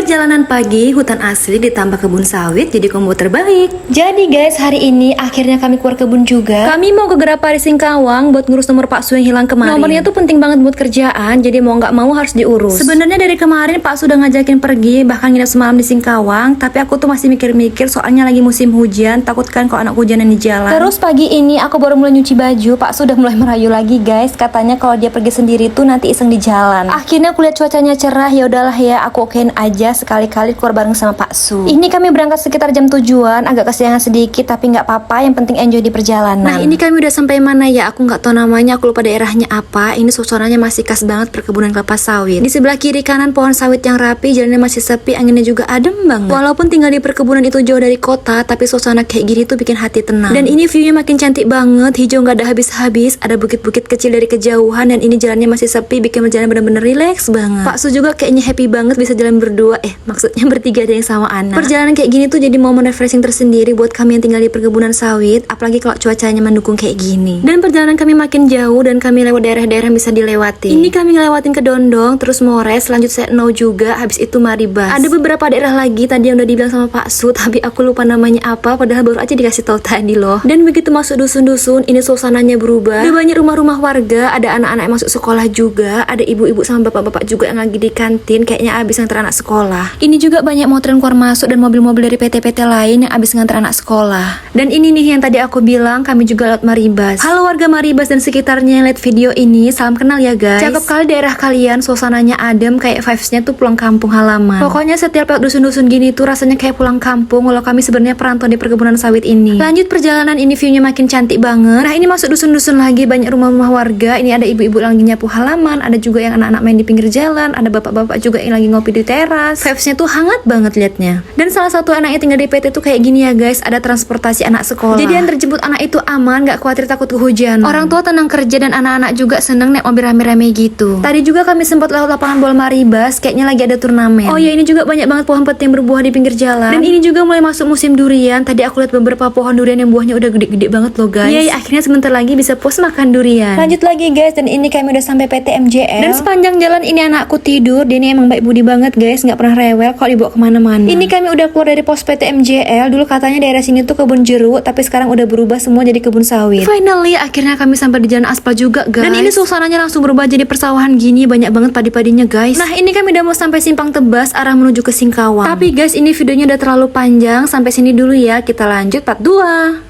Perjalanan pagi, hutan asli ditambah kebun sawit jadi combo terbaik. Jadi guys, hari ini akhirnya kami keluar kebun juga. Kami mau ke Gerapari Singkawang buat ngurus nomor Pak Su yang hilang kemarin. Nomornya tuh penting banget buat kerjaan, jadi mau nggak mau harus diurus. Sebenarnya dari kemarin Pak Su udah ngajakin pergi, bahkan nginep semalam di Singkawang. Tapi aku tuh masih mikir-mikir soalnya lagi musim hujan, takut kan kalau anak hujanan di jalan. Terus pagi ini aku baru mulai nyuci baju, Pak Su udah mulai merayu lagi guys. Katanya kalau dia pergi sendiri tuh nanti iseng di jalan. Akhirnya aku lihat cuacanya cerah, ya udahlah ya aku okein aja sekali-kali keluar bareng sama Pak Su. Ini kami berangkat sekitar jam 7-an, agak kesiangan sedikit tapi nggak apa-apa, yang penting enjoy di perjalanan. Nah ini kami udah sampai mana ya, aku nggak tahu namanya, aku lupa daerahnya apa. Ini suasananya masih khas banget perkebunan kelapa sawit. Di sebelah kiri kanan pohon sawit yang rapi, jalannya masih sepi, anginnya juga adem banget. Walaupun tinggal di perkebunan itu jauh dari kota, tapi suasana kayak gini tuh bikin hati tenang. Dan ini viewnya makin cantik banget, hijau nggak ada habis-habis, ada bukit-bukit kecil dari kejauhan, dan ini jalannya masih sepi, bikin perjalanan bener-bener relax banget. Pak Su juga kayaknya happy banget bisa jalan berdua, maksudnya bertiga ada yang sama anak. Perjalanan kayak gini tuh jadi momen refreshing tersendiri buat kami yang tinggal di perkebunan sawit, apalagi kalau cuacanya mendukung kayak gini. Dan perjalanan kami makin jauh dan kami lewat daerah-daerah yang bisa dilewati. Ini kami ngelewatin Kedondong, terus Mores, lanjut Setno juga, habis itu Maribas. Ada beberapa daerah lagi tadi yang udah dibilang sama Pak Su, tapi aku lupa namanya apa, padahal baru aja dikasih tahu tadi loh. Dan begitu masuk dusun-dusun, ini suasananya berubah. Ada banyak rumah-rumah warga, ada anak-anak yang masuk sekolah juga, ada ibu-ibu sama bapak-bapak juga yang lagi di kantin, kayaknya abis nganter anak sekolah. Ini juga banyak motor yang keluar masuk dan mobil-mobil dari PT-PT lain yang abis nganter anak sekolah. Dan ini nih yang tadi aku bilang, kami juga lewat Maribas. Halo warga Maribas dan sekitarnya yang lihat video ini, salam kenal ya guys. Cakep kali daerah kalian, suasananya adem, kayak vibes-nya tuh pulang kampung halaman. Pokoknya setiap lewat dusun-dusun gini tuh rasanya kayak pulang kampung, walau kami sebenarnya perantau di perkebunan sawit ini. Lanjut perjalanan, ini viewnya makin cantik banget. Nah ini masuk dusun-dusun lagi, banyak rumah-rumah warga. Ini ada ibu-ibu yang lagi nyapu halaman, ada juga yang anak-anak main di pinggir jalan, ada bapak-bapak juga yang lagi ngopi di teras. Vibes-nya tuh hangat banget liatnya. Dan salah satu anaknya tinggal di PT tuh kayak gini ya guys, ada transportasi anak sekolah. Jadi antar jemput anak itu aman, gak khawatir takut kehujanan. Orang tua tenang kerja dan anak-anak juga seneng naik mobil rame-rame gitu. Tadi juga kami sempat lewat lapangan bola Maribas, kayaknya lagi ada turnamen. Oh ya, ini juga banyak banget pohon peti yang berbuah di pinggir jalan. Dan ini juga mulai masuk musim durian. Tadi aku lihat beberapa pohon durian yang buahnya udah gede-gede banget loh guys. Iya, akhirnya sebentar lagi bisa puas makan durian. Lanjut lagi guys, dan ini kami udah sampai PT MJL. Dan sepanjang jalan ini anakku tidur, dia ini emang baik budi banget guys, nggak pernah rewel kalau dibawa kemana-mana. Ini kami udah keluar dari pos PT MJL. Dulu katanya daerah sini tuh kebun jeruk, tapi sekarang udah berubah semua jadi kebun sawit. Finally akhirnya kami sampai di jalan aspal juga guys. Dan ini suasananya langsung berubah jadi persawahan gini, banyak banget padi-padinya guys. Nah ini kami udah mau sampai Simpang Tebas arah menuju ke Singkawang. Tapi guys ini videonya udah terlalu panjang, sampai sini dulu ya, kita lanjut part 2.